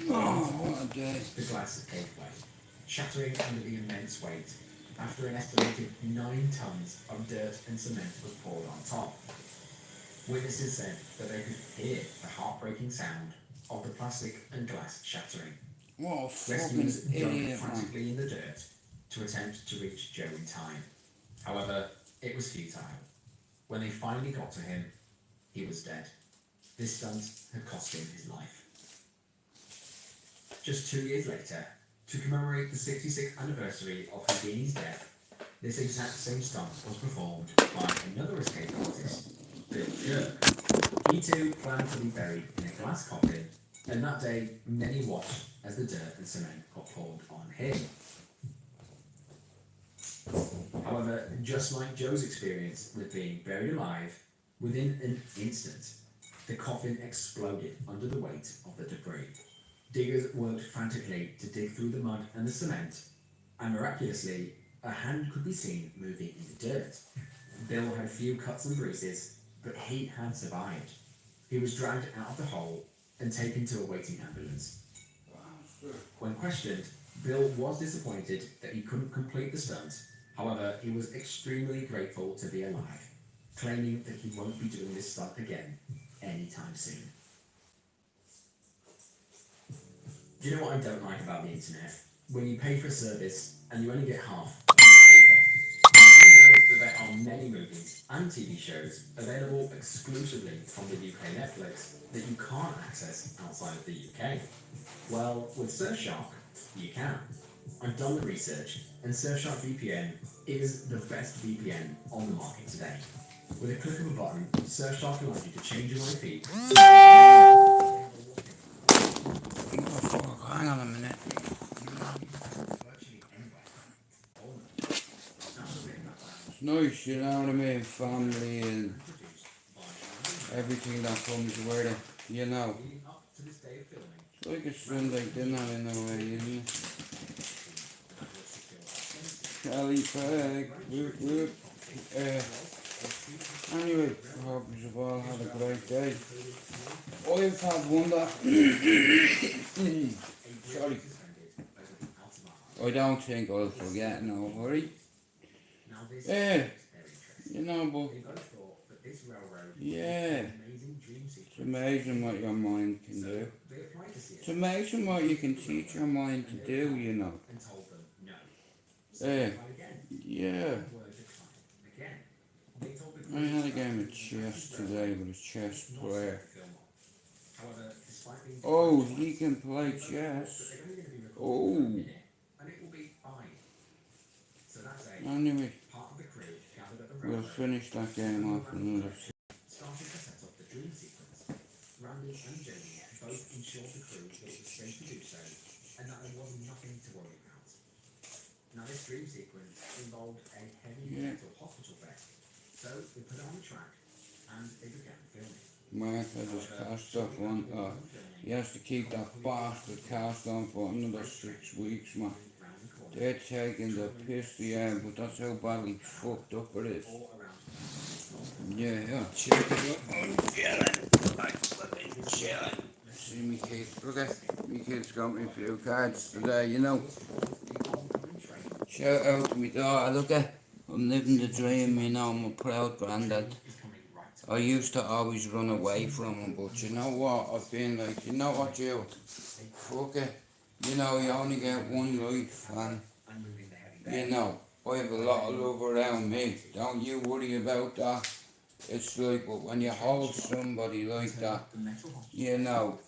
what a day. The glass gave way, shattering under the immense weight after an estimated 9 tons of dirt and cement was poured on top. Witnesses said that they could hear the heartbreaking sound of the plastic and glass shattering. What a fucking Rescuers dug idiot, man. frantically in the dirt to attempt to reach Joe in time. However, it was futile. When they finally got to him, he was dead. This stunt had cost him his life. Just 2 years later, to commemorate the 66th anniversary of Houdini's death, this exact same stunt was performed by another escape artist, Bill Jerk. He too planned to be buried in a glass coffin, and that day many watched as the dirt and cement got poured on him. However, just like Joe's experience with being buried alive, within an instant, the coffin exploded under the weight of the debris. Diggers worked frantically to dig through the mud and the cement, and miraculously, a hand could be seen moving in the dirt. Bill had a few cuts and bruises, but he had survived. He was dragged out of the hole and taken to a waiting ambulance. When questioned, Bill was disappointed that he couldn't complete the stunt. However, he was extremely grateful to be alive, claiming that he won't be doing this stunt again anytime soon. Do you know what I don't like about the internet? When you pay for a service and you only get half what you pay for. You know that there are many movies and TV shows available exclusively from the UK Netflix that you can't access outside of the UK. Well, with Surfshark, you can. I've done the research, and Surfshark VPN is the best VPN on the market today. With a click of a button, Surfshark allows you to change your IP. Hang on a minute. It's nice, you know what I mean, family and everything that comes with it, you know. It's like a Sunday dinner in a way, isn't it? Kelly Peg, whoop whoop. Anyway, I hope you've all had a great day. I've had one that sorry. I don't think I'll forget, no worry. You know, but yeah, it's amazing what your mind can do. It's amazing what you can teach your mind to do, you know. Yeah. I had a game of chess today with a chess player. Oh, he can play chess. Oh. Anyway, we'll finish that game off in another. Randy and Jamie both ensured the crew that it was safe to do so, and that there was nothing to worry about. Now, this dream sequence involved a heavy mental hospital bed, so they put it on the track and they began filming. Mark has his cast off one. He has to keep that bastard cast on for another 6 weeks, man. They're taking the piss the air, but that's how badly fucked up it is. Yeah, check it out. I'm chilling. See me kids, look at me kids got me a few cards today, you know. Shout out to me daughter, look at I'm living the dream, you know, I'm a proud granddad. I used to always run away from him, but you know what, I've been like, you know what, Joe, fuck it, you know, you only get one life, and, you know, I have a lot of love around me, don't you worry about that. It's like, but when you hold somebody like that, you know,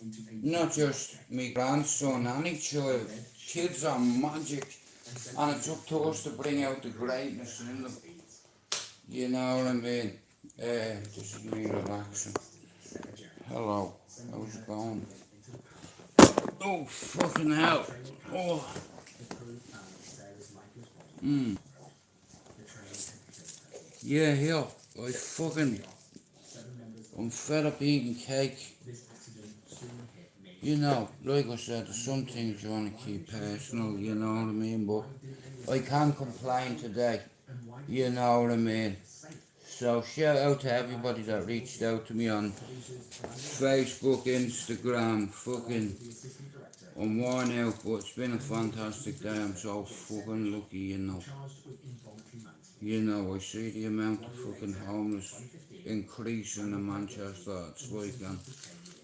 not just me grandson, any child, kids are magic, and it's up to us to bring out the greatness in them, you know what I mean. This is me relaxing. Hello, how's it going? Oh, fucking hell. Oh. Yeah, here. I'm fed up eating cake. You know, like I said, there's some things you want to keep personal, you know what I mean, but I can't complain today, you know what I mean. So shout out to everybody that reached out to me on Facebook, Instagram, fucking I'm worn out, but it's been a fantastic day. I'm so fucking lucky, you know. You know, I see the amount of fucking homeless increasing in Manchester. It's like, and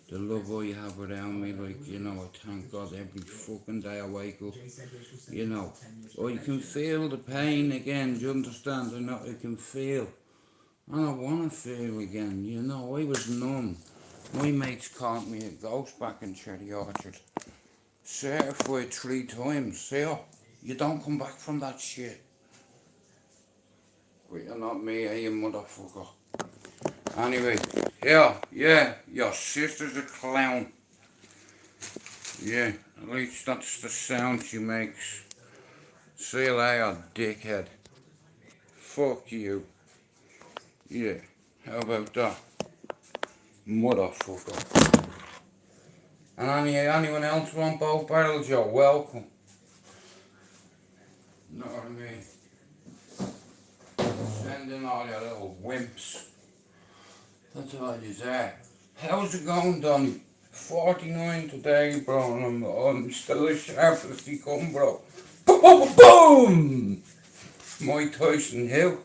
the love I have around me, like, you know, I thank God every fucking day I wake up. You know, I can feel the pain again, do you understand? I know I can feel. And I want to feel again, you know. I was numb. My mates caught me a ghost back in Cherry Orchard. Certified 3 times. See, you don't come back from that shit. But you're not me, you motherfucker. Anyway, yeah, your sister's a clown. Yeah, at least that's the sound she makes. See you later, dickhead. Fuck you. Yeah, how about that? Motherfucker. And anyone else want both barrels, you're welcome. Know what I mean? Send in all your little wimps. That's all you say. How's it going, Donny? 49 today, bro, and I'm still as sharp as he come, bro. Boom, boom, boom! Mike Tyson Hill.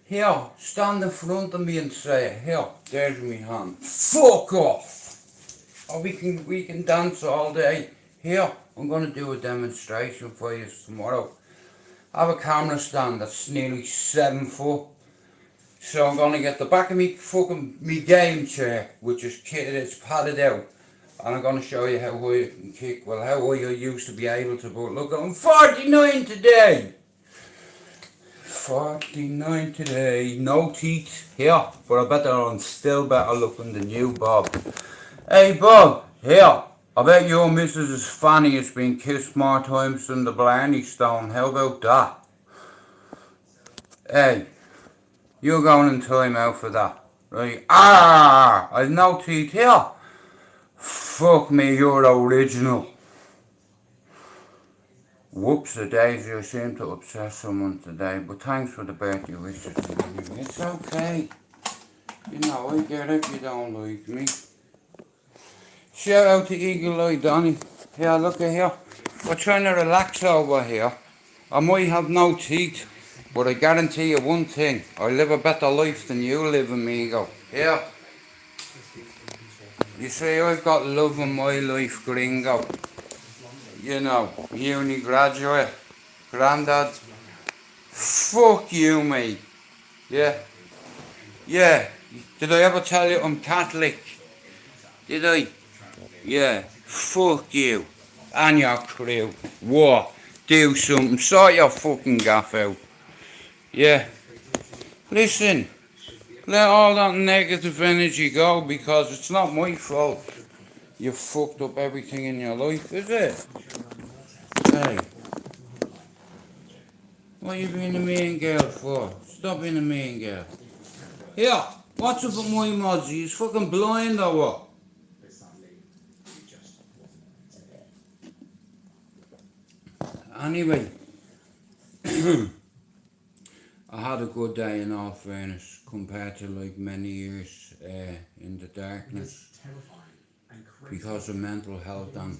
Here, stand in front of me and say, here, there's me hand. Fuck off! Or we can dance all day. Here, I'm gonna do a demonstration for you tomorrow. I have a camera stand that's nearly 7 foot. So I'm gonna get the back of me game chair, which is kitted, it's padded out. And I'm gonna show you how I can kick, well how I used to be able to, but look, I'm 49 today! 49 today, no teeth, here, but I bet I'm still better looking than you, Bob. Hey Bob, here, I bet your missus's fanny has been kissed more times than the Blarney Stone, how about that? Hey, you're going in time out for that, right? I've no teeth here. Fuck me, you're original. Whoops a daisy, I seem to upset someone today, but thanks for the birthday wishes. It's okay. You know, I get it if you don't like me. Shout out to Eagle Eye Donny. Here, look at here. We're trying to relax over here. I might have no teeth, but I guarantee you one thing. I live a better life than you live, amigo. Here. You see, I've got love in my life, gringo. You know, uni graduate, granddad. Fuck you, mate. Yeah. Yeah. Did I ever tell you I'm Catholic? Did I? Yeah. Fuck you. And your crew. What? Do something. Sort your fucking gaff out. Yeah. Listen. Let all that negative energy go, because it's not my fault. You fucked up everything in your life, is it? Hey. What are you being a mean girl for? Stop being a mean girl. Here, what's up with my mods? He's fucking blind or what? Anyway. I had a good day in all fairness, compared to like many years in the darkness. Because of mental health, and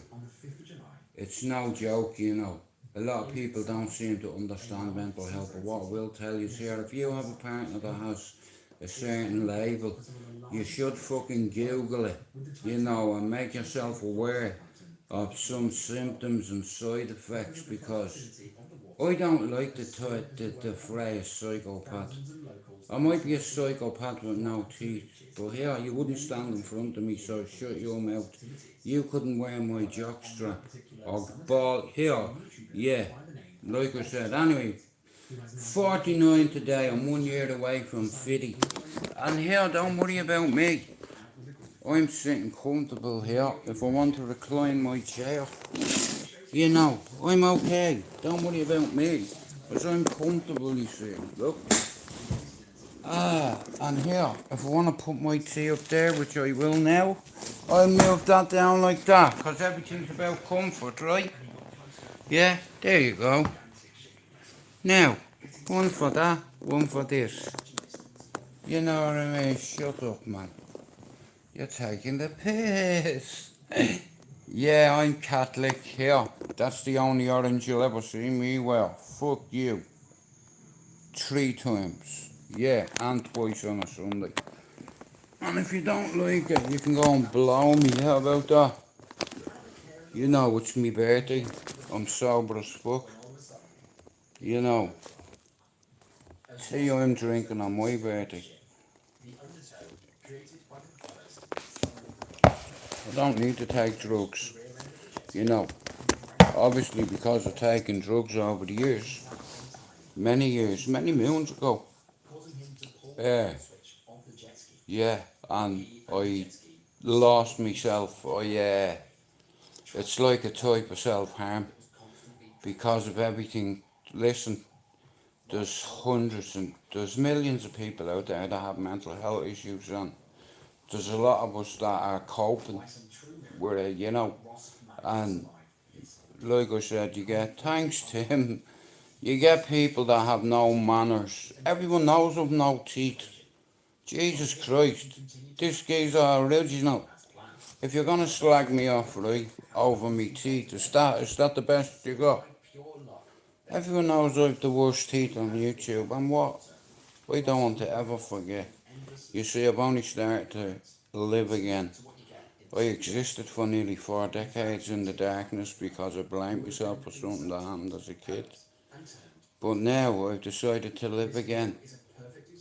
it's no joke, you know. A lot of people don't seem to understand mental health, but what I will tell you is here, if you have a partner that has a certain label, you should fucking Google it, you know, and make yourself aware of some symptoms and side effects, because I don't like the phrase psychopath. I might be a psychopath with no teeth, but here, you wouldn't stand in front of me, so shut your mouth. You couldn't wear my jockstrap or ball here. Yeah, like I said. Anyway, 49 today. I'm 1 year away from 50. And here, don't worry about me. I'm sitting comfortable here. If I want to recline my chair, you know, I'm okay. Don't worry about me, because I'm comfortable, you see. Look. And here, if I want to put my tea up there, which I will now, I'll move that down like that, because everything's about comfort, right? Yeah, there you go. Now, One for that, one for this. You know what I mean? Shut up, man. You're taking the piss. Yeah, I'm Catholic. Here, that's the only orange you'll ever see me wear. Fuck you. 3 times. Yeah, and twice on a Sunday. And if you don't like it, you can go and blow me. How about that? You know, it's me birthday. I'm sober as fuck. You know, tea I'm drinking on my birthday. I don't need to take drugs. You know, obviously because I've taken drugs over the years. Many moons ago. Yeah, and I lost myself. It's like a type of self-harm because of everything. Listen, there's hundreds and there's millions of people out there that have mental health issues, and there's a lot of us that are coping with it, you know. And like I said, you get, thanks to him, you get people that have no manners. Everyone knows of no teeth. Jesus Christ, this guy's original. If you're gonna slag me off, right, over me teeth, is that the best you got? Everyone knows I've the worst teeth on YouTube, and what? I don't want to ever forget. You see, I've only started to live again. I existed for nearly 4 decades in the darkness because I blamed myself for something that happened as a kid. But now I've decided to live again.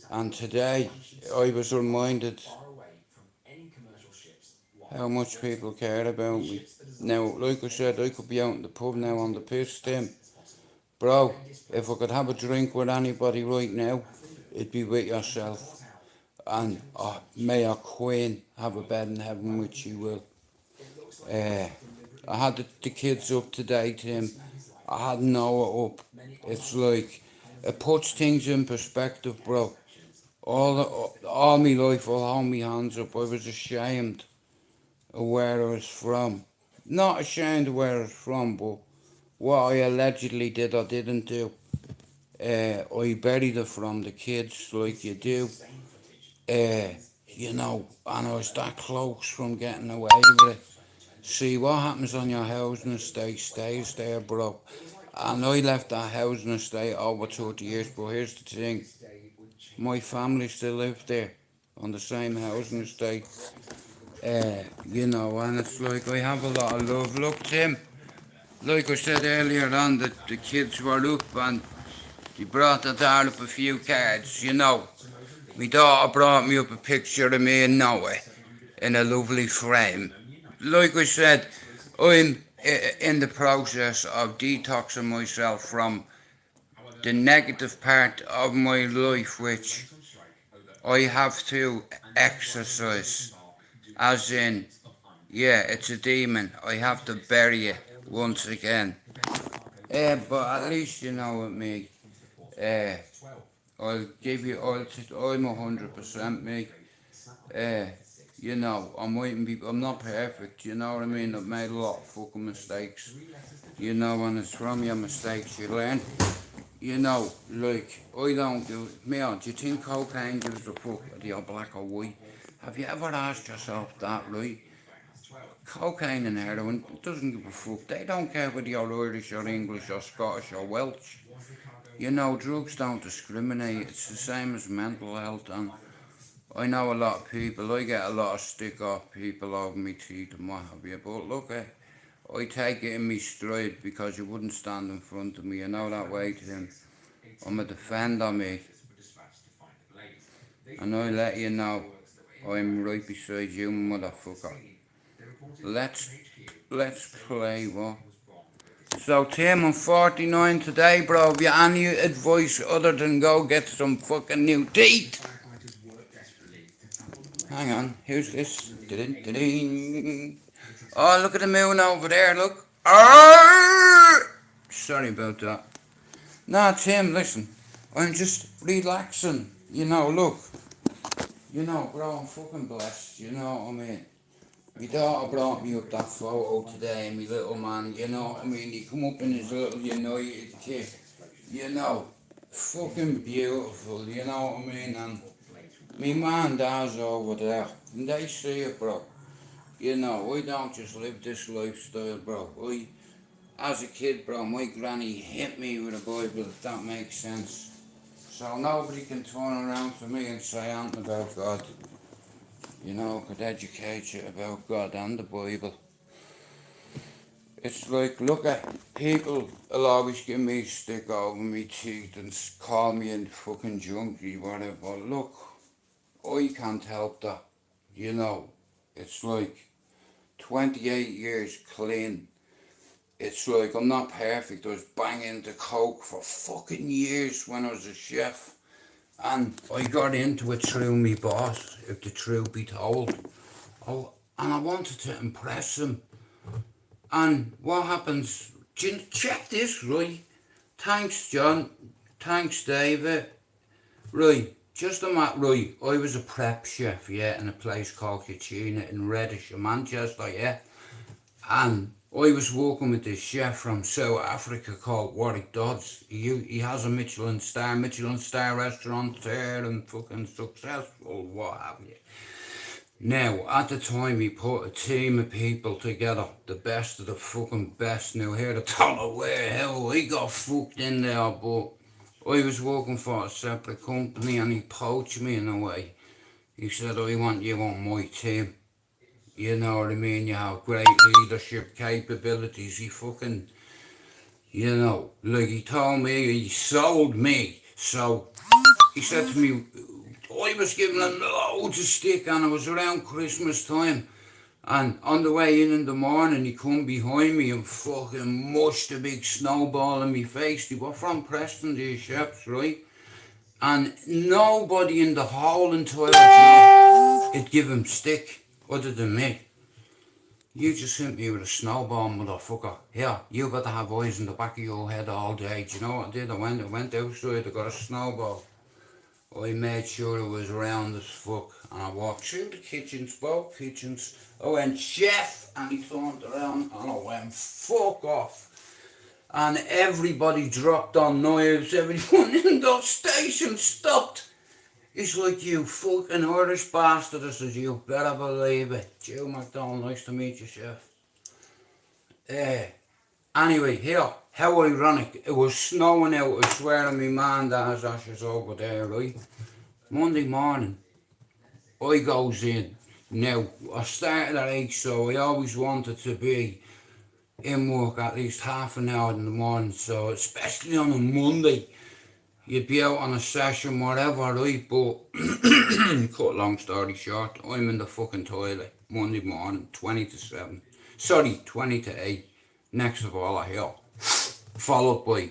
And today I was reminded how much people care about me. Now, like I said, I could be out in the pub now on the piss, Tim. Bro, if I could have a drink with anybody right now, it'd be with yourself. And may our Queen have a bed in heaven, which you will. I had the kids up today, Tim. I had Noah up. It's like, it puts things in perspective, bro. All my life, I'll hold my hands up. I was ashamed of where I was from. Not ashamed of where I was from, but what I allegedly did or didn't do. I buried it from the kids like you do. You know, and I was that close from getting away with it. See, what happens on your housing estate stays there, bro. And I left that housing estate over 30 years, but here's the thing. My family still live there on the same housing estate. You know, and it's like I have a lot of love. Look, Tim, like I said earlier on, that the kids were up and they brought the dad up a few cards, you know. My daughter brought me up a picture of me and Noah in a lovely frame. Like I said, I'm in the process of detoxing myself from the negative part of my life, which I have to exercise. As in, yeah, it's a demon. I have to bury it once again. But at least you know with me. I'll give you all. I'm 100% me. You know, I'm not perfect. You know what I mean? I've made a lot of fucking mistakes. You know, and it's from your mistakes you learn. You know, like I don't do it. Do you think cocaine gives a fuck whether you're black or white? Have you ever asked yourself that, right? Cocaine and heroin doesn't give a fuck. They don't care whether you're Irish or English or Scottish or Welsh. You know, drugs don't discriminate. It's the same as mental health. And I know a lot of people, I get a lot of stick off people over me teeth and what have you. But look, I take it in me stride because you wouldn't stand in front of me. You know that way to him. I'm a defender, me. And I let you know I'm right beside you, motherfucker. Let's play what? So Tim, I'm 49 today, bro. Have you any advice other than go get some fucking new teeth? Hang on, who's this? Oh, look at the moon over there, look. Sorry about that. Nah, Tim, listen. I'm just relaxing. You know, look. You know, bro, I'm fucking blessed. You know what I mean? My daughter brought me up that photo today, and my little man, you know what I mean? He come up in his little United kit, you know. fucking beautiful, you know what I mean? And me man and dad's over there, and they see it, bro. You know, I don't just live this lifestyle, bro. As a kid, bro, my granny hit me with a Bible, if that makes sense. So nobody can turn around to me and say anything about God. You know, could educate you about God and the Bible. It's like, look at people will always give me stick over me teeth and call me a fucking junkie, whatever. Look, I can't help that. You know, it's like 28 years clean. It's like I'm not perfect. I was banging the coke for fucking years when I was a chef. And I got into it through me boss, if the truth be told. Oh, and I wanted to impress him. And what happens? Check this, right? Thanks, John. Thanks, David. Right, just on that, right, I was a prep chef, yeah, in a place called Cucina in Reddish, Manchester, yeah. And I was working with this chef from South Africa called Warwick Dodds. He has a Michelin star restaurant there and fucking successful, what have you. Now, at the time, he put a team of people together, the best of the fucking best. Now, here, I don't know where the hell I got fucked in there, but I was working for a separate company and he poached me in a way. He said, I want you on my team. You know what I mean? You have great leadership capabilities. He fucking, you know, like he told me, he sold me. So he said to me, I was giving him loads of stick and it was around Christmas time. And on the way in the morning, he come behind me and fucking mushed a big snowball in my face. They were from Preston, these chefs, right? And nobody in the whole entire job would give him stick other than me. You just hit me with a snowball, motherfucker. Yeah, you better have eyes in the back of your head all day. Do you know what I did? I went outside, I got a snowball. I made sure it was round as fuck. And I walked through the kitchens, both kitchens. I went, chef, and he turned around and I went, fuck off. And everybody dropped on knives, everyone in the station stopped. He's like, you fucking Irish bastard. I says, you better believe it. Joe McDonald, nice to meet you, chef. Anyway, here, how ironic. It was snowing out, I swear on me man dad's ashes over there, right? Monday morning, I goes in. Now, I started at 8, so I always wanted to be in work at least half an hour in the morning, so especially on a Monday, you'd be out on a session, whatever, right? But, cut long story short, I'm in the fucking toilet Monday morning, 20 to 7. Sorry, 20 to 8. Next of all, I hear. Followed by,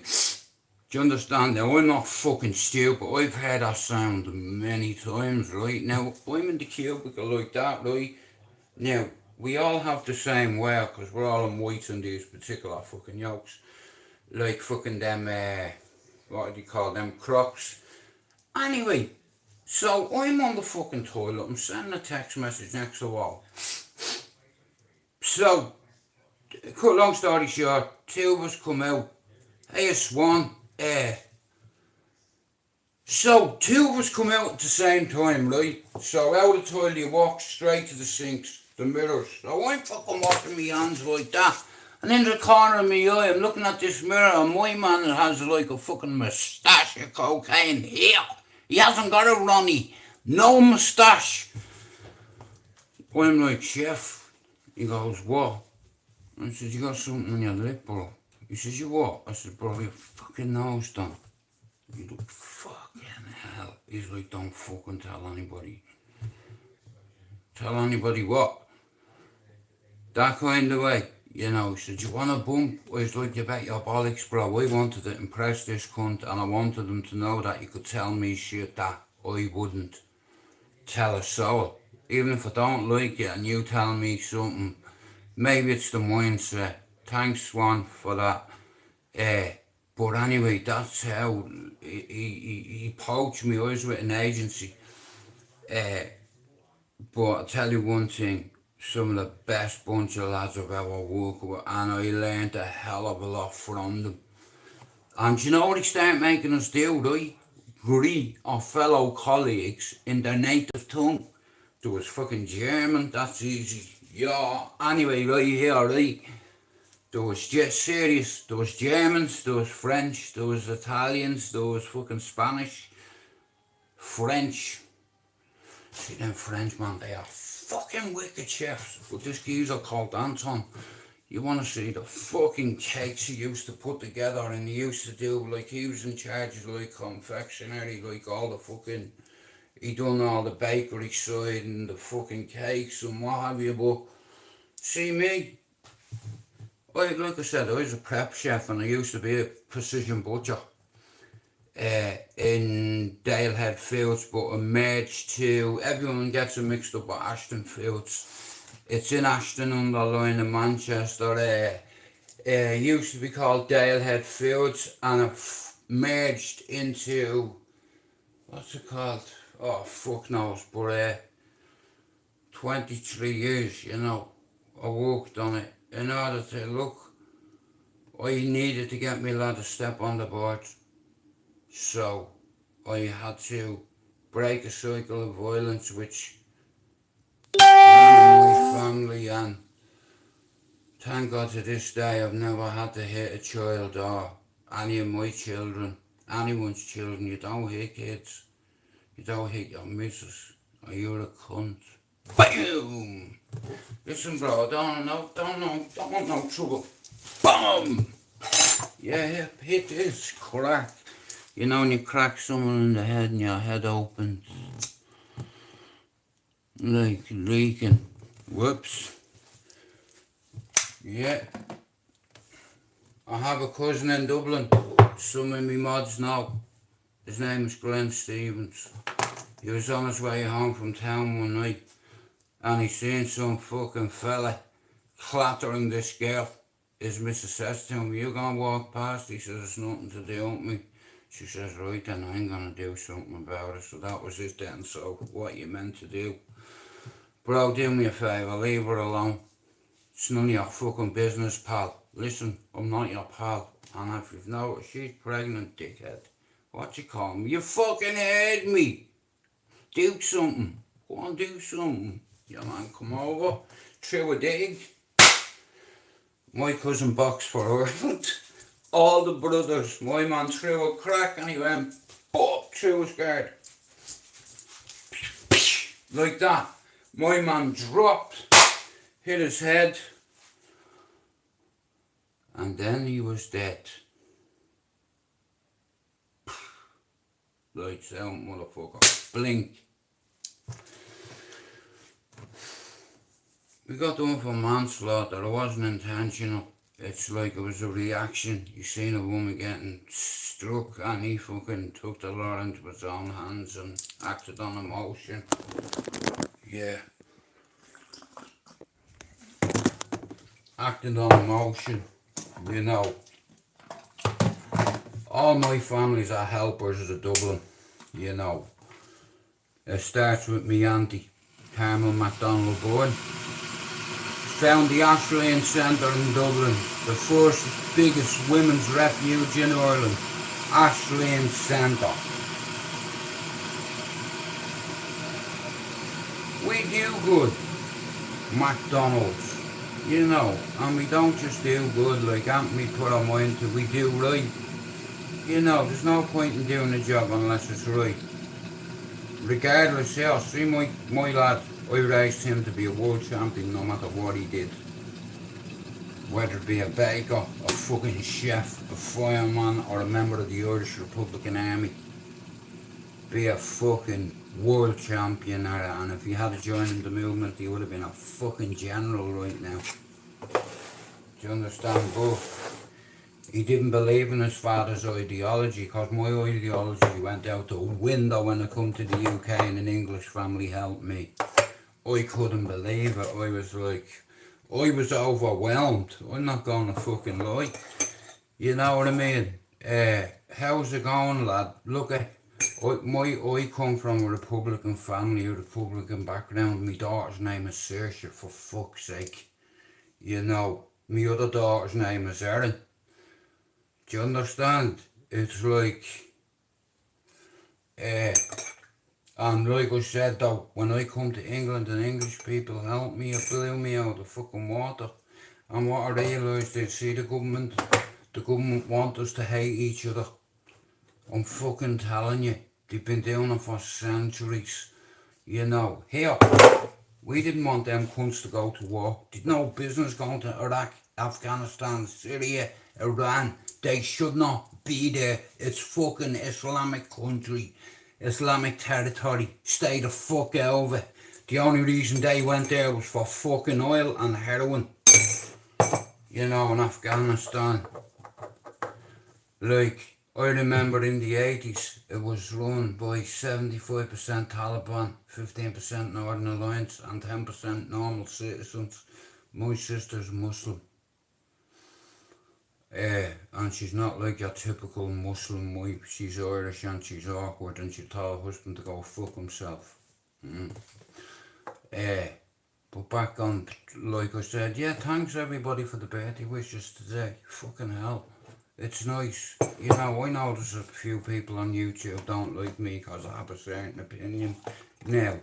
do you understand? Now, I'm not fucking stupid. I've heard that sound many times, right? Now, I'm in the cubicle like that, right? Now, we all have the same wear, because we're all in whites in these particular fucking yokes. Like fucking them, what do you call them, Crocs. Anyway, so I'm on the fucking toilet, I'm sending a text message next to the wall. So, cut long story short, 2 of us come out. Hey, Swan, so 2 of us come out at the same time, right? So out of the toilet you walk straight to the sinks, the mirrors. So I'm fucking washing my hands like that. And in the corner of my eye, I'm looking at this mirror, and my man has like a fucking moustache of cocaine here. He hasn't got a Ronnie. No moustache. I'm like, chef. He goes, what? I said, you got something on your lip, bro. He says, you what? I said, bro, your fucking nose done. He looked, fucking hell. He's like, don't fucking tell anybody. Tell anybody what? That kind of way. You know, he said, you want a bump? I was like, you bet your bollocks, bro. I wanted to impress this cunt, and I wanted him to know that he could tell me shit that I wouldn't tell a soul. Even if I don't like it and you tell me something, maybe it's the mindset. Thanks, Swan, for that. But anyway, that's how he poached me. I was with an agency. But I'll tell you one thing, some of the best bunch of lads I've ever worked with, and I learned a hell of a lot from them. And you know what he started making us do, right? Greet our fellow colleagues in their native tongue. There was fucking German, that's easy. Yeah, anyway, right here, right? There was just serious. There was Germans, there was French, there was Italians, there was fucking Spanish, French. See them French, man, they are fucking wicked chefs. But this geezer called Anton, you want to see the fucking cakes he used to put together, and he used to do, like, he was in charge of, like, confectionery, like, all the fucking, he done all the bakery side and the fucking cakes and what have you. But see me, like I said, I was a prep chef and I used to be a precision butcher in Dalehead Fields, but I merged to, everyone gets it mixed up with Ashton Fields. It's in Ashton under Line in Manchester. Used to be called Dalehead Fields, and it merged into, what's it called? Oh, fuck knows, but 23 years, you know, I worked on it in order to look. I needed to get me lad to step on the board, so I had to break a cycle of violence which ran in my family, and thank God to this day I've never had to hit a child or any of my children, anyone's children. You don't hit kids, you don't hit your missus, or you're a cunt. Boom! Listen bro, don't want no trouble. Boom! Yeah, hit this, crack. You know when you crack someone in the head and your head opens, like leaking. Whoops. Yeah. I have a cousin in Dublin, some of me mods know. His name is Glenn Stevens. He was on his way home from town one night and he seen some fucking fella clattering this girl. His missus says to him, "You gonna walk past?" He says, "It's nothing to do with me." She says, "Right then, I'm gonna do something about it." So that was it then. So what you meant to do? Bro, do me a favour, leave her alone. It's none of your fucking business, pal. Listen, I'm not your pal. And if you've noticed, she's pregnant, dickhead. What you call me? You fucking heard me. Do something. Go on, do something. Yeah, man, come over. Through a dig. My cousin boxed for Ireland. All the brothers. My man threw a crack and he went pop through his guard. Like that. My man dropped, hit his head, and then he was dead. Lights out, motherfucker. Blink. We got done for manslaughter. It wasn't intentional. It's like it was a reaction. You seen a woman getting struck and he fucking took the law into his own hands and acted on emotion. Yeah. Acted on emotion, you know. All my families are helpers of Dublin, you know. It starts with me auntie, Carmel MacDonald Bourne. Found the Australian Centre in Dublin, the first biggest women's refuge in Ireland. Australian Centre. We do good, McDonald's, you know, and we don't just do good like Anthony put our mind to, we do right. You know, there's no point in doing a job unless it's right. Regardless, yeah, see my lad, I raised him to be a world champion no matter what he did. Whether it be a baker, a fucking chef, a fireman, or a member of the Irish Republican Army. Be a fucking world champion, and if he had joined the movement, he would have been a fucking general right now. Do you understand? But he didn't believe in his father's ideology, because my ideology went out the window when I come to the UK and an English family helped me. I couldn't believe it. I was like, I was overwhelmed. I'm not gonna fucking lie. You know what I mean? How's it going, lad? Look at, I come from a Republican family, a Republican background. My daughter's name is Saoirse, for fuck's sake. You know, my other daughter's name is Erin. Do you understand? It's like, and like I said though, when I come to England and English people help me, it blew me out of the fucking water. And what I realised is, see, the government want us to hate each other. I'm fucking telling you, they've been doing it for centuries. You know, here, we didn't want them cunts to go to war. Did no business going to Iraq, Afghanistan, Syria, Iran. They should not be there. It's fucking Islamic country, Islamic territory. Stay the fuck out of it. The only reason they went there was for fucking oil and heroin. You know, in Afghanistan. Like, I remember in the 80s, it was run by 75% Taliban, 15% Northern Alliance, and 10% normal citizens. My sister's Muslim. And she's not like your typical Muslim wife. She's Irish and she's awkward and she told her husband to go fuck himself. But back on, like I said, yeah, thanks everybody for the birthday wishes today. Fucking hell. It's nice. You know, I know there's a few people on YouTube don't like me because I have a certain opinion. Now,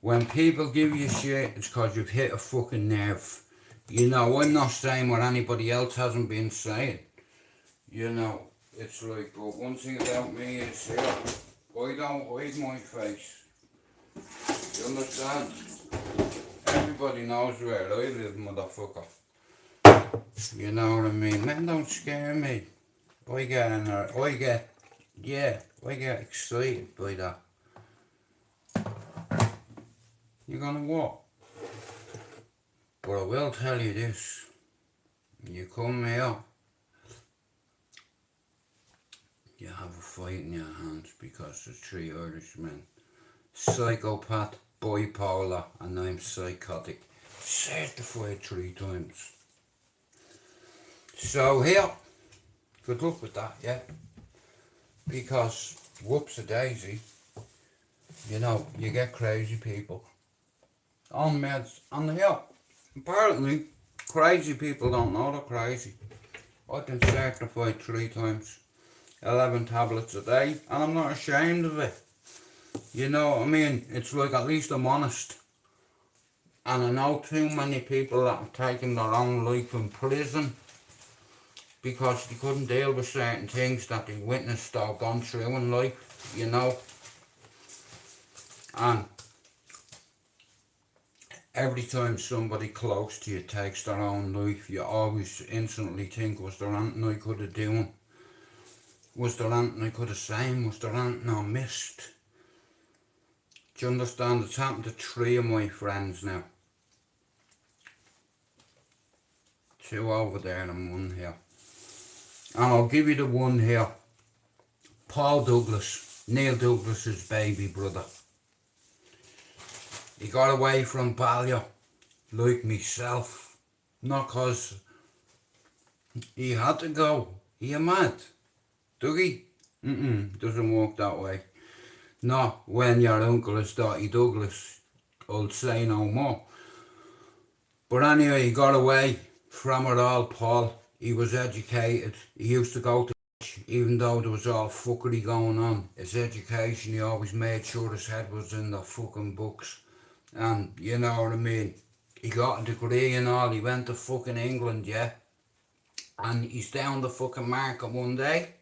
when people give you shit, it's because you've hit a fucking nerve. You know, I'm not saying what anybody else hasn't been saying. You know, it's like, but one thing about me is, yeah, I don't hide my face. You understand? Everybody knows where I live, motherfucker. You know what I mean? Man, don't scare me. I get excited by that. You're gonna what? But I will tell you this. You come here, you have a fight in your hands because there's 3 Irishmen. Psychopath, bipolar, and I'm psychotic. Certified 3 times. So here, good luck with that, yeah? Because, whoops-a-daisy, you know, you get crazy people on meds on the hill. Apparently, crazy people don't know they're crazy. I've been certified 3 times, 11 tablets a day, and I'm not ashamed of it. You know what I mean? It's like, at least I'm honest. And I know too many people that have taken their own life in prison because they couldn't deal with certain things that they witnessed or gone through in life, you know. And every time somebody close to you takes their own life, you always instantly think, was there anything I could have done? Was there anything I could have said? Was there anything I missed? Do you understand? It's happened to 3 of my friends now. 2 over there and 1 here. And I'll give you the one here. Paul Douglas, Neil Douglas's baby brother. He got away from Ballyer, like myself. Not cause he had to go. Are you mad? Dougie? Doesn't work that way. Not when your uncle is Dottie Douglas. I'll say no more. But anyway, he got away from it all, Paul. He was educated. He used to go to church, even though there was all fuckery going on. His education, he always made sure his head was in the fucking books. And, you know what I mean? He got a degree and all. He went to fucking England, yeah? And he's down the fucking market one day.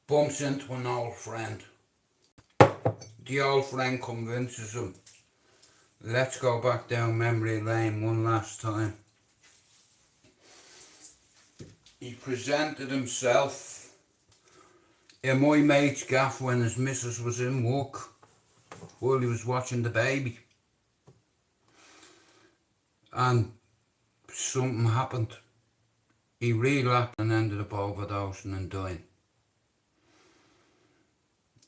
Bumps into an old friend. The old friend convinces him, let's go back down memory lane one last time. He presented himself in my mate's gaff when his missus was in work while he was watching the baby. And something happened. He relapsed and ended up overdosing and dying.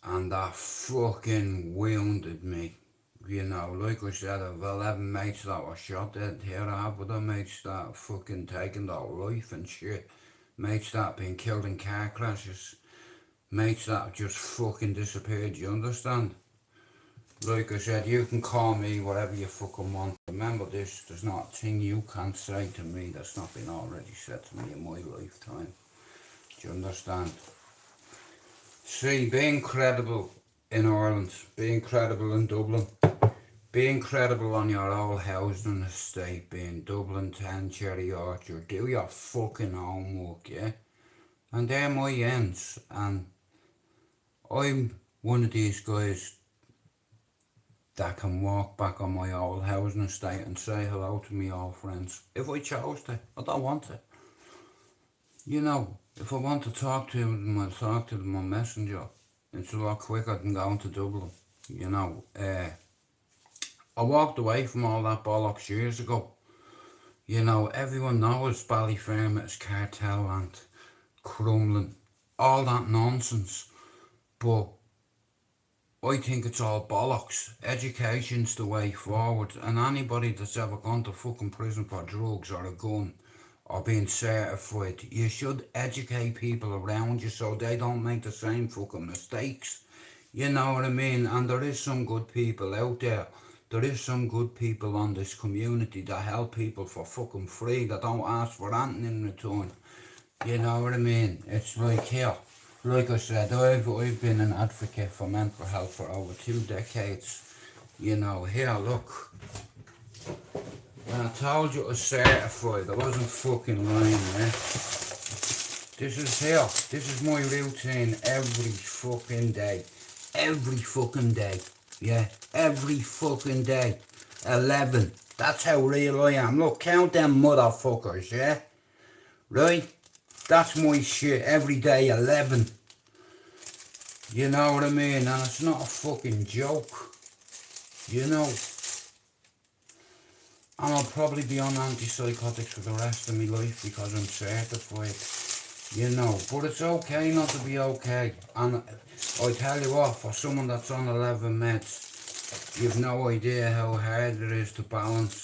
And that fucking wounded me. You know, like I said, I've 11 mates that were shot dead. Here I have other mates that fucking taken their life and shit. Mates that have been killed in car crashes. Mates that have just fucking disappeared, you understand? Like I said, you can call me whatever you fucking want. Remember this, there's not a thing you can't say to me that's not been already said to me in my lifetime. Do you understand? See, being credible in Ireland, being credible in Dublin, being credible on your old housing estate, being Dublin 10, Cherry Orchard, do your fucking homework, yeah? And they're my ends, and I'm one of these guys that can walk back on my old housing estate and say hello to me old friends. If I chose to, I don't want to. You know, if I want to talk to them, I'll talk to them on Messenger. It's a lot quicker than going to Dublin, you know. I walked away from all that bollocks years ago. You know, everyone knows Ballyfermot is cartel land, Crumlin, all that nonsense. But I think it's all bollocks. Education's the way forward, and anybody that's ever gone to fucking prison for drugs or a gun or being certified, you should educate people around you so they don't make the same fucking mistakes. You know what I mean? And there is some good people out there. There is some good people on this community that help people for fucking free, that don't ask for anything in return. You know what I mean? It's like here. Like I said, I've been an advocate for mental health for over 2 decades. You know, here, look. When I told you it was certified, I wasn't fucking lying, eh? This is here. This is my routine every fucking day. Every fucking day. Yeah, every fucking day. 11. That's how real I am. Look, count them motherfuckers, yeah? Right? That's my shit. Every day, 11. You know what I mean? And it's not a fucking joke. You know? And I'll probably be on antipsychotics for the rest of my life because I'm certified. You know, but it's okay not to be okay. And I tell you what, for someone that's on 11 meds, you've no idea how hard it is to balance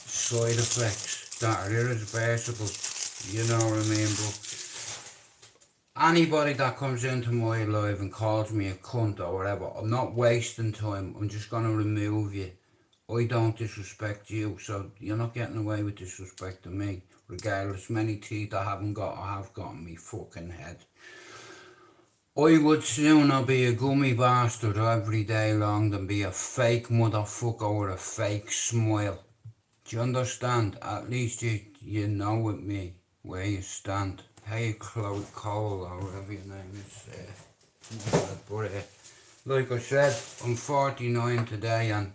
side effects that are irreversible. You know what I mean? But anybody that comes into my life and calls me a cunt or whatever, I'm not wasting time. I'm just going to remove you. I don't disrespect you, so you're not getting away with disrespecting me, regardless many teeth I haven't got or have got in me fucking head. I would sooner be a gummy bastard every day long than be a fake motherfucker with a fake smile. Do you understand? At least you know with me where you stand. Hey, Claude Cole or whatever your name is. But like I said, I'm 49 today and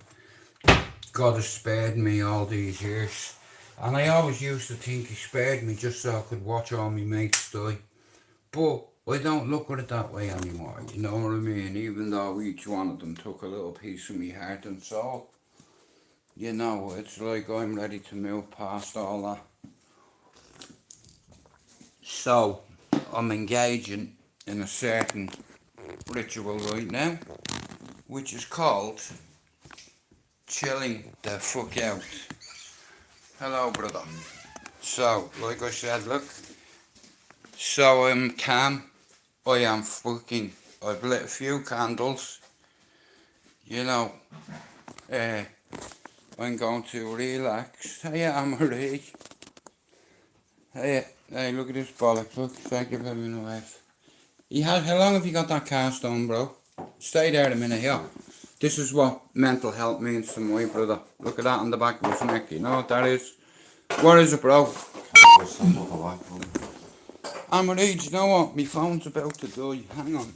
God has spared me all these years. And I always used to think he spared me just so I could watch all my mates die. But I don't look at it that way anymore, you know what I mean? Even though each one of them took a little piece of me heart and soul. You know, it's like I'm ready to move past all that. So, I'm engaging in a certain ritual right now, which is called chilling the fuck out. Hello, brother. So, like I said, look. So I'm calm. I am fucking. I've lit a few candles. You know. I'm going to relax. Hey, Anne-Marie. Hey, look at this bollock. Look, thank you for having a wife. How long have you got that cast on, bro? Stay there a minute, yeah. This is what mental health means to my brother. Look at that on the back of his neck. You know what that is? What is it, bro? Anne-Marie, do you know what? My phone's about to die. Hang on.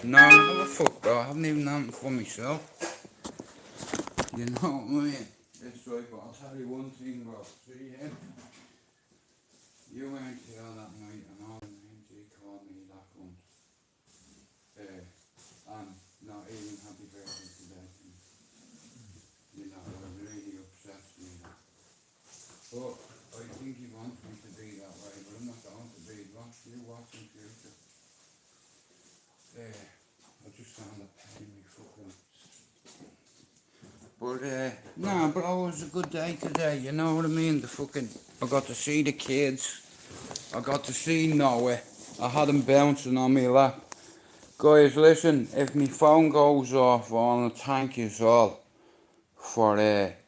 No, what the fuck, bro? I haven't even done it for myself. You know what I mean? It's like, but I'll tell you one thing, bro. See him? You weren't here that night and all the names he called me that one. And not even happy birthday today. You know, it really upsets me. But I think he wants me to be that way, but I'm not going to be. You watch in future. I just found a pain in my fucking. But nah, bro, it was a good day today. You know what I mean? I got to see the kids. I got to see Noah. I had him bouncing on my lap. Guys, listen, if my phone goes off, I want to thank you all for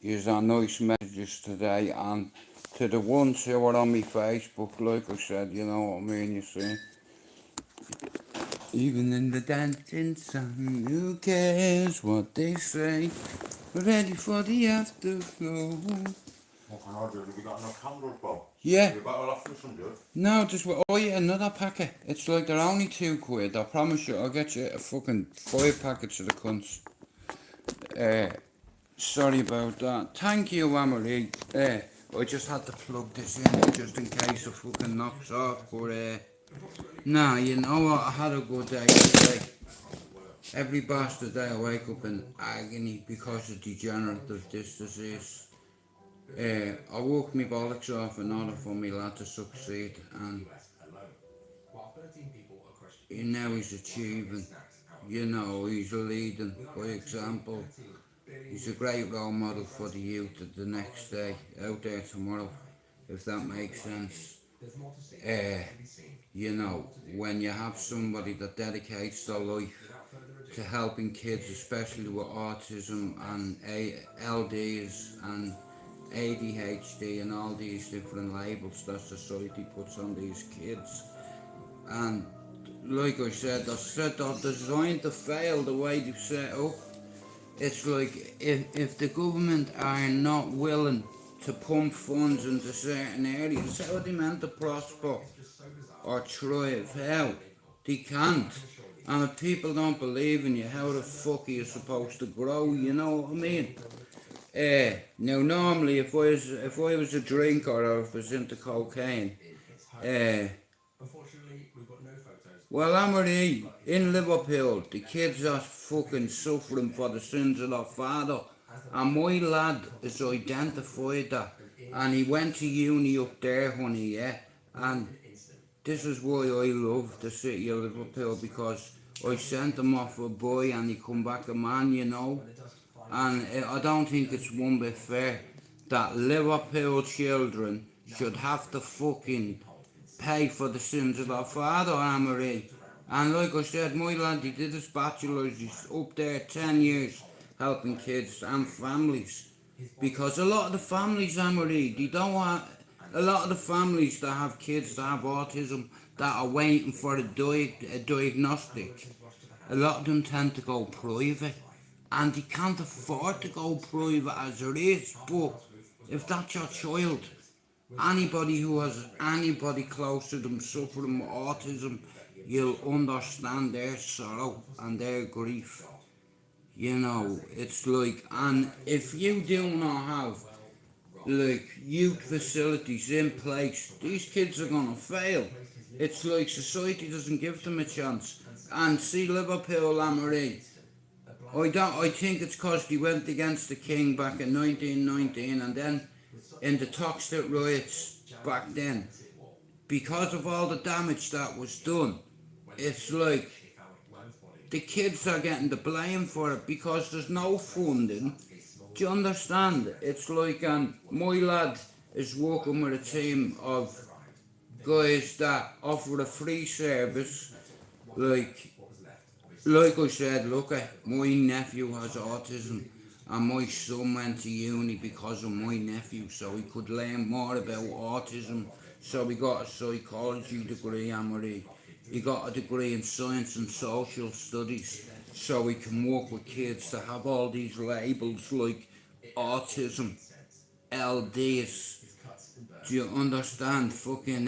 your nice messages today, and to the ones who are on my Facebook, like I said, you know what I mean, you see. Even in the dancing sun, who cares what they say? Ready for the afterglow. What can I do? Have you got enough candles, Bob? Yeah. You better off for some good. No, just, oh yeah, another packet. It's like they're only £2. I promise you, I'll get you a fucking 5 packets of the cunts. Sorry about that. Thank you, Emily. I just had to plug this in just in case it fucking knocks off. But nah, you know what? I had a good day today. Every bastard day I wake up in agony because of degenerative disc disease. I woke my bollocks off in order for me lad to succeed, and now he's achieving. You know, he's leading by example. He's a great role model for the youth of the next day, out there tomorrow, if that makes sense. You know, when you have somebody that dedicates their life to helping kids, especially with autism and LDs and ADHD and all these different labels that society puts on these kids. And like I said, they're designed to fail the way they've set up. It's like if the government are not willing to pump funds into certain areas, how are they meant to prosper or thrive? How? They can't. And if people don't believe in you, how the fuck are you supposed to grow? You know what I mean? Now normally if I was a drinker or if I was into cocaine, well, Amory, in Liverpool, the kids are fucking suffering for the sins of their father. And my lad has identified that. And he went to uni up there, honey, yeah. And this is why I love the city of Liverpool, because I sent him off a boy and he come back a man, you know. And I don't think it's one bit fair that Liverpool children should have to fucking pay for the sins of their father, Amory. And like I said, my lad, he did his bachelor's, he's up there 10 years helping kids and families. Because a lot of the families, Amory, they don't want, a lot of the families that have kids that have autism that are waiting for a diagnostic, a lot of them tend to go private. And they can't afford to go private as it is, but if that's your child, anybody who has anybody close to them suffering with autism, you'll understand their sorrow and their grief. You know, it's like, and if you do not have like youth facilities in place, these kids are gonna fail. It's like society doesn't give them a chance. And see Liverpool, Amory, I think it's because they went against the king back in 1919, and then in the Toxic riots back then, because of all the damage that was done, it's like the kids are getting the blame for it because there's no funding. Do you understand? It's like my lad is working with a team of guys that offer a free service, like I said, look, my nephew has autism and my son went to uni because of my nephew, so he could learn more about autism. So he got a psychology degree, Amory. He got a degree in science and social studies, so he can work with kids that have all these labels like autism, LDs. Do you understand? Fucking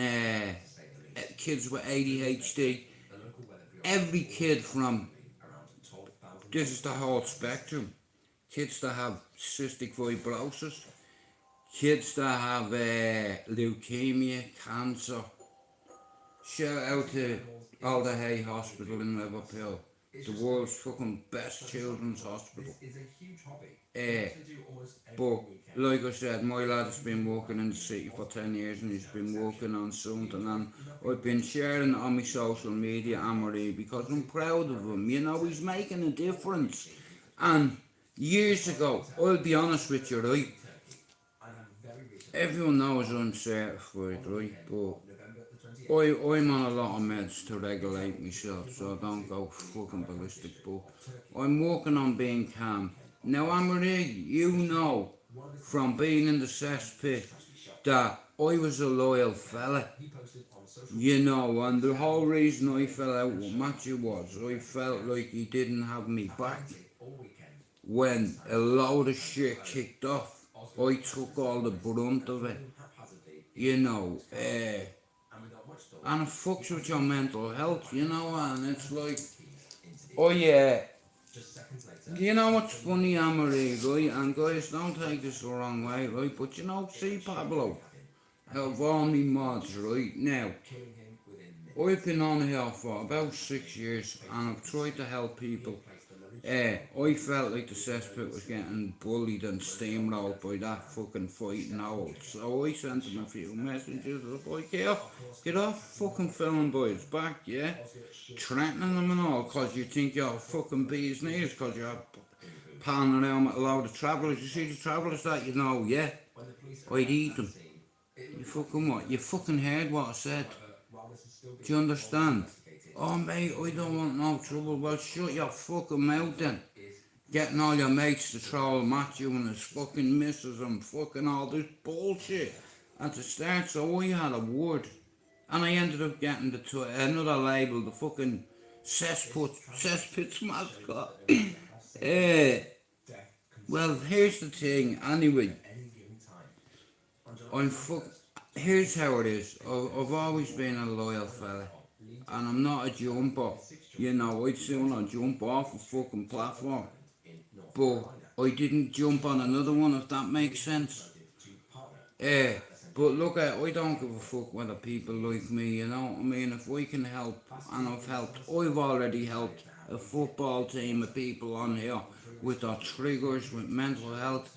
kids with ADHD. Every kid from, this is the whole spectrum, kids that have cystic fibrosis, kids that have leukemia, cancer. Shout out to Alder Hay Hospital in Liverpool, the world's fucking best children's hospital. But like I said, my lad has been working in the city for 10 years and he's been working on something, and I've been sharing it on my social media, Amory, because I'm proud of him. You know, he's making a difference. And years ago, I'll be honest with you, right? Everyone knows I'm certified, right? But I'm on a lot of meds to regulate myself so I don't go fucking ballistic, but I'm working on being calm. Now, Amory, you know from being in the cesspit that I was a loyal fella, you know, and the whole reason I fell out with Matthew was I felt like he didn't have me back. When a load of shit kicked off, I took all the brunt of it, you know, and it fucks with your mental health, you know, and it's like, oh yeah, you know what's funny, Amory, right, and guys, don't take this the wrong way, right, but you know, see Pablo, of all me mods, right, now, I've been on here for about 6 years, and I've tried to help people. I felt like the cesspit was getting bullied and steamrolled by that fucking fighting owl. So I sent him a few messages. I was like, yeah, get off fucking filming boys back, yeah? Threatening them and all, cause you think you're fucking bee's knees, cause you're panning around with a load of travellers. You see the travellers that you know, yeah? I'd eat them. You fucking what? You fucking heard what I said. Do you understand? Oh mate, I don't want no trouble. Well, shut your fucking mouth then. Getting all your mates to troll Matthew and his fucking missus and fucking all this bullshit at the start. So I had a word, and I ended up getting another label, the fucking cesspit's mascot. Well, here's the thing. Anyway, here's how it is. I've always been a loyal fella. And I'm not a jumper, you know, I'd sooner jump off a fucking platform, but I didn't jump on another one, if that makes sense. But look, I don't give a fuck whether people like me, you know what I mean? If we can help, and I've already helped a football team of people on here with their triggers, with mental health.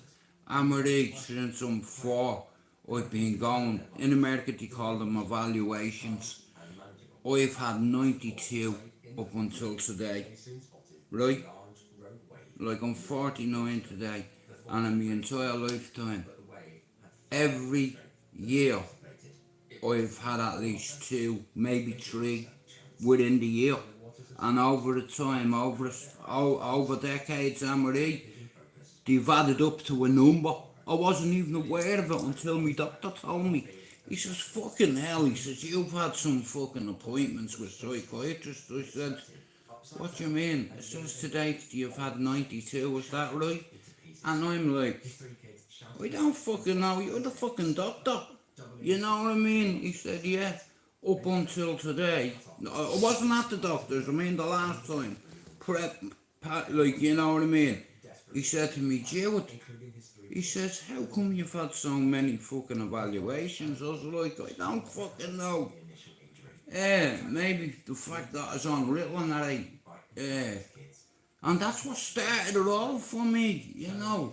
I'm at age since I'm 4, I've been going, in America they call them evaluations. I've had 92 up until today, right? Like I'm 49 today, and in my entire lifetime, every year, I've had at least 2, maybe 3 within the year. And over the time, over decades, Amory, they've added up to a number. I wasn't even aware of it until my doctor told me. He says, fucking hell, he says, you've had some fucking appointments with psychiatrists. I said, what do you mean? It says to date you've had 92, is that right? And I'm like, I don't fucking know, you're the fucking doctor. You know what I mean? He said, yeah, up until today. I wasn't at the doctor's, I mean the last time. Like, you know what I mean? He said to me, Jude, he says, how come you've had so many fucking evaluations? I was like, I don't fucking know. Maybe the fact that I was on Ritalin, and that's what started it all for me, you know.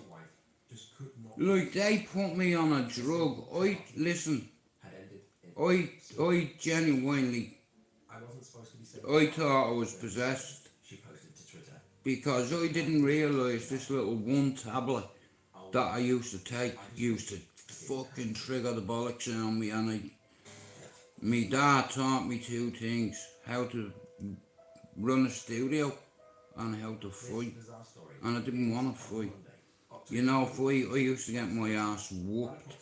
Like, they put me on a drug. I genuinely, I thought I was possessed. Because I didn't realise this little one tablet that I used to take used to fucking trigger the bollocks on me, and my dad taught me 2 things: how to run a studio and how to fight. And I didn't want to fight. You know, I used to get my ass whooped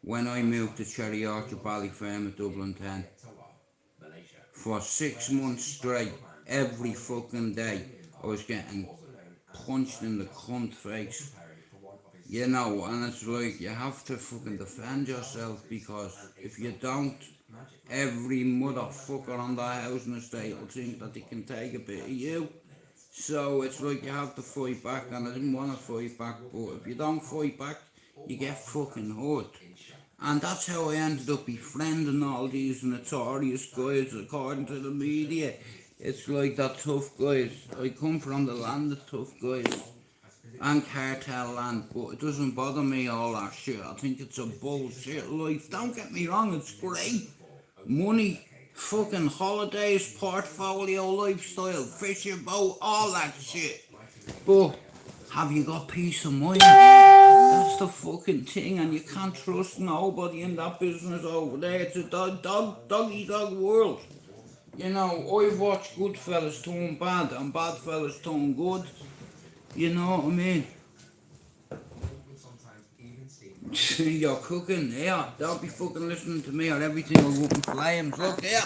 when I moved to Cherry Orchard Ballyferm at Dublin 10. For 6 months straight, every fucking day, I was getting punched in the cunt face. You know, and it's like, you have to fucking defend yourself, because if you don't, every motherfucker on that housing estate will think that they can take a bit of you. So it's like you have to fight back, and I didn't want to fight back, but if you don't fight back, you get fucking hurt. And that's how I ended up befriending all these notorious guys, according to the media. It's like that tough guys. I come from the land of tough guys and cartel land, but it doesn't bother me, all that shit. I think it's a bullshit life. Don't get me wrong, it's great. Money, fucking holidays, portfolio, lifestyle, fishing boat, all that shit. But have you got peace of mind? That's that's the fucking thing, and you can't trust nobody in that business over there. It's a dog world. You know, I've watched good fellas turn bad and bad fellas turn good. You know what I mean? You're cooking, yeah. Don't be fucking listening to me or everything will go up in flames. Look here,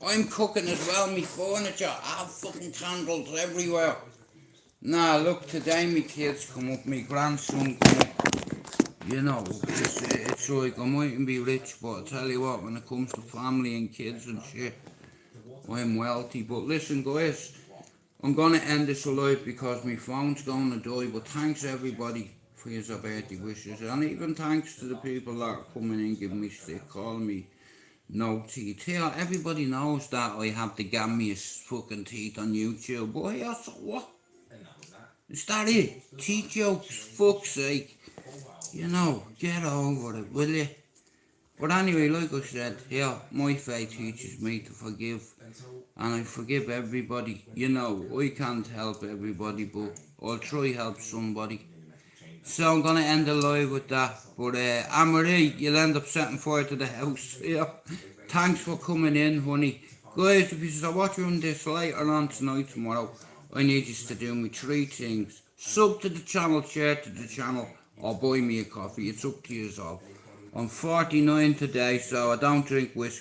I'm cooking as well. Me furniture, I have fucking candles everywhere. Nah, look, today me kids come up, me grandson come up. You know, it's like I mightn't be rich, but I tell you what, when it comes to family and kids and shit, I'm wealthy. But listen, guys, I'm gonna end this alive because my phone's gonna die. But thanks everybody for your birthday wishes, and even thanks to the people that are coming in, giving me stick, calling me no teeth. Here, everybody knows that I have the gammiest fucking teeth on YouTube. But yeah, so what? Is that it? Teeth jokes, fuck's sake. You know, get over it, will you? But anyway, like I said, yeah, my faith teaches me to forgive. And I forgive everybody. You know, I can't help everybody, but I'll try help somebody. So I'm gonna end the live with that. But Anne-Marie, you'll end up setting fire to the house. Yeah. Thanks for coming in, honey. Guys, if you are watching this later on tonight, tomorrow, I need you to do me 3 things. Sub to the channel, share to the channel, or buy me a coffee. It's up to you all. I'm 49 today, so I don't drink whiskey.